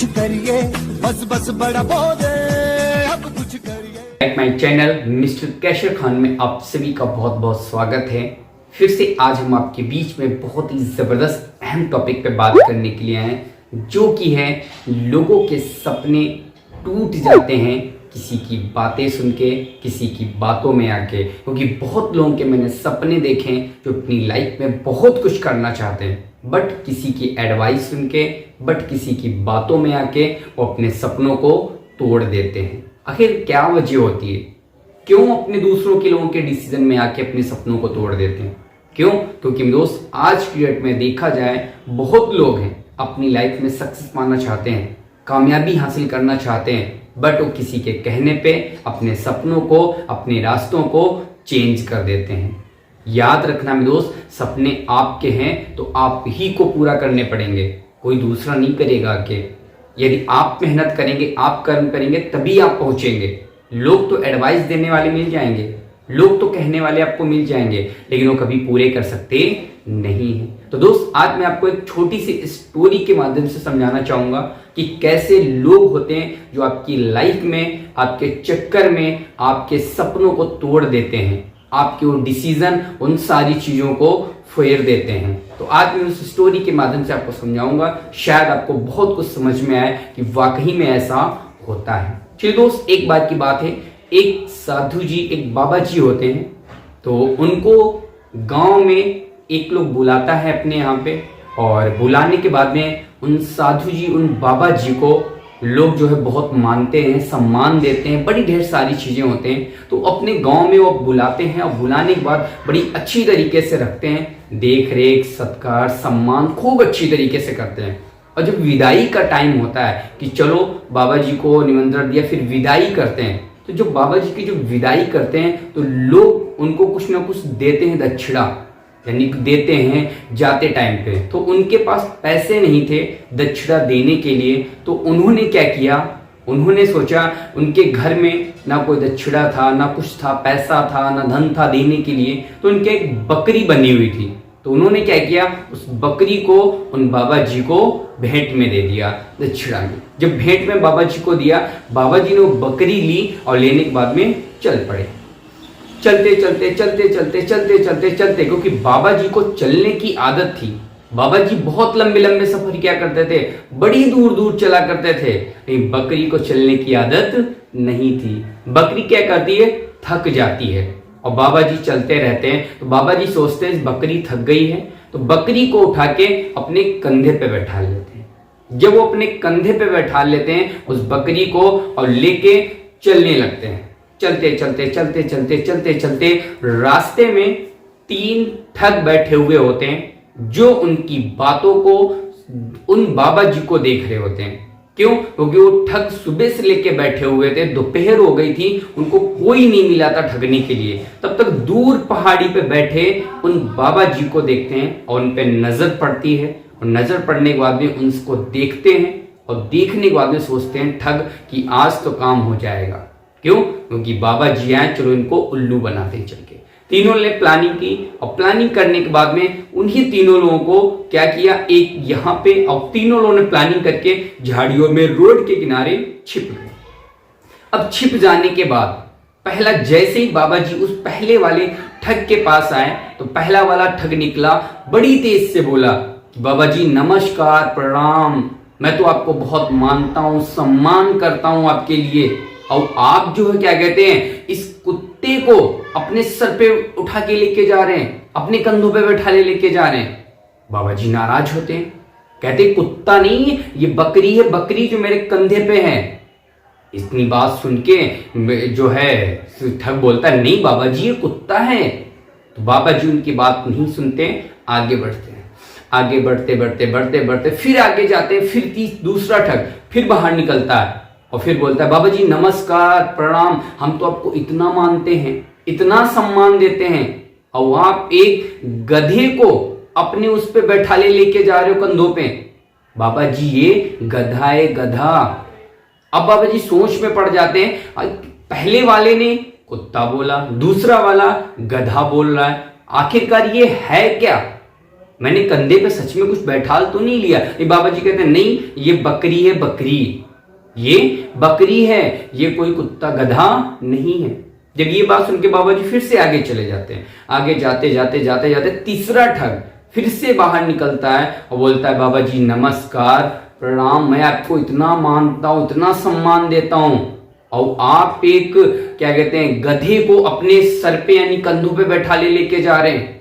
कुछ करिए, बस बस बड़ा बोले अब कुछ करिए। माय चैनल मिस्टर कैशर खान में आप सभी का बहुत बहुत स्वागत है। फिर से आज हम आपके बीच में बहुत ही जबरदस्त अहम टॉपिक पे बात करने के लिए आए हैं, जो कि है लोगों के सपने टूट जाते हैं किसी की बातें सुन के, किसी की बातों में आके। क्योंकि बहुत लोगों के मैंने सपने देखे हैं जो अपनी लाइफ में बहुत कुछ करना चाहते हैं, बट किसी की एडवाइस सुन के, बट किसी की बातों में आके वो अपने सपनों को तोड़ देते हैं। आखिर क्या वजह होती है? क्यों अपने दूसरों के लोगों के डिसीजन में आके अपने सपनों को तोड़ देते हैं? क्यों? क्योंकि दोस्त आज की डेट में देखा जाए बहुत लोग हैं अपनी लाइफ में सक्सेस पाना चाहते हैं, कामयाबी हासिल करना चाहते हैं, बट वो किसी के कहने पे अपने सपनों को, अपने रास्तों को चेंज कर देते हैं। याद रखना मेरे दोस्त, सपने आपके हैं तो आप ही को पूरा करने पड़ेंगे, कोई दूसरा नहीं करेगा के। यदि आप मेहनत करेंगे, आप कर्म करेंगे, तभी आप पहुंचेंगे। लोग तो एडवाइस देने वाले मिल जाएंगे, लोग तो कहने वाले आपको मिल जाएंगे, लेकिन वो कभी पूरे कर सकते नहीं है। तो दोस्त, आज मैं आपको एक छोटी सी स्टोरी के माध्यम से समझाना चाहूंगा कि कैसे लोग होते हैं जो आपकी लाइफ में, आपके चक्कर में आपके सपनों को तोड़ देते हैं, आपके वो डिसीजन, उन सारी चीजों को फेर देते हैं। तो आज मैं उस स्टोरी के माध्यम से आपको समझाऊंगा, शायद आपको बहुत कुछ समझ में आए कि वाकई में ऐसा होता है। चलिए दोस्त, एक बार की बात है, एक साधु जी, एक बाबा जी होते हैं। तो उनको गांव में एक लोग बुलाता है अपने यहाँ पे, और बुलाने के बाद में उन साधु जी, उन बाबा जी को लोग जो है बहुत मानते हैं, सम्मान देते हैं, बड़ी ढेर सारी चीजें होते हैं। तो अपने गांव में वो बुलाते हैं और बुलाने के बाद बड़ी अच्छी तरीके से रखते हैं, देख रेख, सत्कार, सम्मान खूब अच्छी तरीके से करते हैं। और जब विदाई का टाइम होता है कि चलो बाबा जी को निमंत्रण दिया, फिर विदाई करते हैं, तो जो बाबा जी की जो विदाई करते हैं तो लोग उनको कुछ ना कुछ देते हैं, दक्षिणा यानी देते हैं जाते टाइम पे। तो उनके पास पैसे नहीं थे दक्षिणा देने के लिए, तो उन्होंने क्या किया, उन्होंने सोचा उनके घर में ना कोई दक्षिणा था, ना कुछ था, पैसा था, ना धन था देने के लिए। तो उनके एक बकरी बनी हुई थी, तो उन्होंने क्या किया, उस बकरी को उन बाबा जी को भेंट में दे दिया, दक्षिणा में। जब भेंट में बाबा जी को दिया, बाबा जी ने वो बकरी ली और लेने के बाद में चल पड़े। चलते चलते चलते चलते चलते चलते चलते, क्योंकि बाबा जी को चलने की आदत थी। बाबा जी बहुत लंबे लंबे सफर किया करते थे, बड़ी दूर दूर चला करते थे, लेकिन बकरी को चलने की आदत नहीं थी। बकरी क्या करती है, थक जाती है, और बाबा जी चलते रहते हैं। तो बाबा जी सोचते हैं बकरी थक गई है, तो बकरी को उठा के अपने कंधे पे बैठा लेते हैं। जब वो अपने कंधे पे बैठा लेते हैं उस बकरी को और लेके चलने लगते हैं। चलते चलते चलते चलते चलते चलते रास्ते में 3 ठग बैठे हुए होते हैं, जो उनकी बातों को उन बाबा जी को देख रहे होते हैं। क्यों? क्योंकि वो ठग सुबह से लेके बैठे हुए थे, दोपहर हो गई थी, उनको कोई नहीं मिला था ठगने के लिए। तब तक दूर पहाड़ी पे बैठे उन बाबा जी को देखते हैं और उन पे नजर पड़ती है, और नजर पड़ने के बाद में उनको देखते हैं, और देखने के बाद में सोचते हैं ठग कि आज तो काम हो जाएगा। क्यों? क्योंकि बाबा जी आए, चलो इनको उल्लू बनाते हैं। चल के तीनों ने प्लानिंग की, और प्लानिंग करने के बाद में उन्हीं तीनों लोगों को क्या किया, एक यहाँ पे, और तीनों लोगों ने प्लानिंग करके झाड़ियों में रोड के किनारे छिप गए। अब छिप जाने के बाद पहला, जैसे ही बाबा जी उस पहले वाले ठग के पास आए, तो पहला वाला ठग निकला, बड़ी तेज से बोला कि बाबा जी नमस्कार, प्रणाम, मैं तो आपको बहुत मानता हूं, सम्मान करता हूं आपके लिए, और आप जो है क्या कहते हैं, इस कुत्ते को अपने सर पे उठा के लेके जा रहे हैं, अपने कंधों पे बैठा लेके जा रहे हैं। बाबा जी नाराज होते हैं, कहते कुत्ता नहीं, ये बकरी है, बकरी जो मेरे कंधे पे है। इतनी बात सुन के जो है ठग बोलता है, नहीं बाबा जी ये कुत्ता है। तो बाबा जी उनकी बात नहीं सुनते, आगे बढ़ते हैं। आगे बढ़ते बढ़ते बढ़ते बढ़ते फिर आगे जाते हैं, फिर दूसरा ठग फिर बाहर निकलता है और फिर बोलता है, बाबा जी नमस्कार, प्रणाम, हम तो आपको इतना मानते हैं, इतना सम्मान देते हैं, और आप एक गधे को अपने उस पे बैठा लेके जा रहे हो कंधों पे। बाबा जी ये गधा है, गधा। अब बाबा जी सोच में पड़ जाते हैं, पहले वाले ने कुत्ता बोला, दूसरा वाला गधा बोल रहा है, आखिरकार ये है क्या? मैंने कंधे पे सच में कुछ बैठा तो नहीं लिया। ये बाबा जी कहते हैं नहीं, ये बकरी है, बकरी, ये बकरी है, ये कोई कुत्ता गधा नहीं है। जब ये बात सुन के बाबा जी फिर से आगे चले जाते हैं। आगे जाते जाते जाते जाते तीसरा ठग फिर से बाहर निकलता है और बोलता है बाबा जी नमस्कार, प्रणाम, मैं आपको इतना मानता हूं, इतना सम्मान देता हूं, और आप एक क्या कहते हैं गधे को अपने सर पे यानी कंधों पे बैठा लेके जा रहे हैं।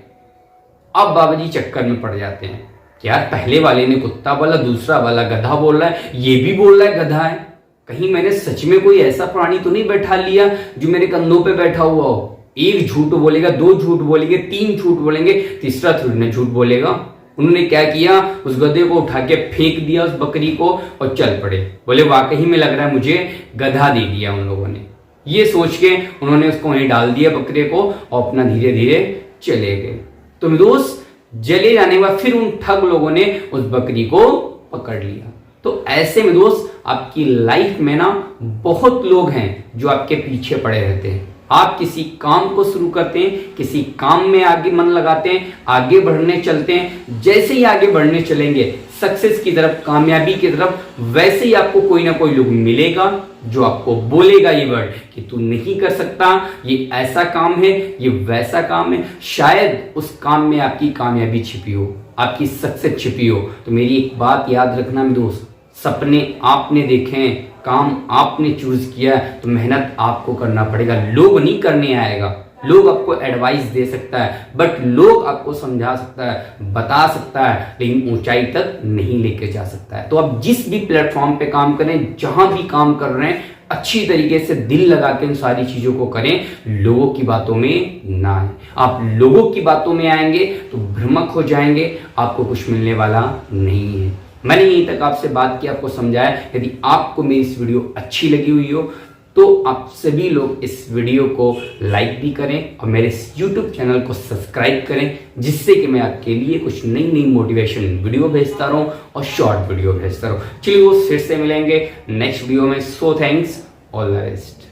अब बाबा जी चक्कर में पड़ जाते हैं कि यार पहले वाले ने कुत्ता बोला, दूसरा वाला गधा बोल रहा है, ये भी बोल रहा है गधा है, कहीं मैंने सच में कोई ऐसा प्राणी तो नहीं बैठा लिया जो मेरे कंधों पे बैठा हुआ हो। एक झूठ बोलेगा, दो झूठ बोलेंगे, तीन झूठ बोलेंगे, तीसरा थोड़ी ना झूठ बोलेगा। उन्होंने क्या किया, उस गधे को उठा के फेंक दिया उस बकरी को और चल पड़े। बोले वाकई में लग रहा है मुझे गधा दे दिया उन लोगों ने। ये सोच के उन्होंने उसको वहीं डाल दिया बकरे को और अपना धीरे धीरे चले गए। तो दोस्त जले जाने के बाद फिर उन ठग लोगों ने उस बकरी को पकड़ लिया। तो ऐसे में दोस्त आपकी लाइफ में ना बहुत लोग हैं जो आपके पीछे पड़े रहते हैं। आप किसी काम को शुरू करते हैं, किसी काम में आगे मन लगाते हैं, आगे बढ़ने चलते हैं, जैसे ही आगे बढ़ने चलेंगे सक्सेस की तरफ, कामयाबी की तरफ, वैसे ही आपको कोई ना कोई लोग मिलेगा जो आपको बोलेगा ये वर्ड कि तू नहीं कर सकता, ये ऐसा काम है, ये वैसा काम है, शायद उस काम में आपकी कामयाबी छिपी हो, आपकी सक्सेस छिपी हो। तो मेरी एक बात याद रखना दोस्त, सपने आपने देखे हैं, काम आपने चूज किया है, तो मेहनत आपको करना पड़ेगा। लोग नहीं करने आएगा, लोग आपको एडवाइस दे सकता है, बट लोग आपको समझा सकता है, बता सकता है, लेकिन ऊंचाई तक नहीं लेके जा सकता है। तो आप जिस भी प्लेटफॉर्म पे काम करें, जहां भी काम कर रहे हैं, अच्छी तरीके से दिल लगा के इन सारी चीजों को करें, लोगों की बातों में ना आए। आप लोगों की बातों में आएंगे तो भ्रमक हो जाएंगे, आपको कुछ मिलने वाला नहीं है। मैंने यहीं तक आपसे बात की, आपको समझाया। यदि आपको मेरी इस वीडियो अच्छी लगी हुई हो तो आप सभी लोग इस वीडियो को लाइक भी करें और मेरे इस YouTube चैनल को सब्सक्राइब करें, जिससे कि मैं आपके लिए कुछ नई नई मोटिवेशन वीडियो भेजता रहूं और शॉर्ट वीडियो भेजता रहूं। चलिए वो फिर से मिलेंगे नेक्स्ट वीडियो में। So thanks, all the best.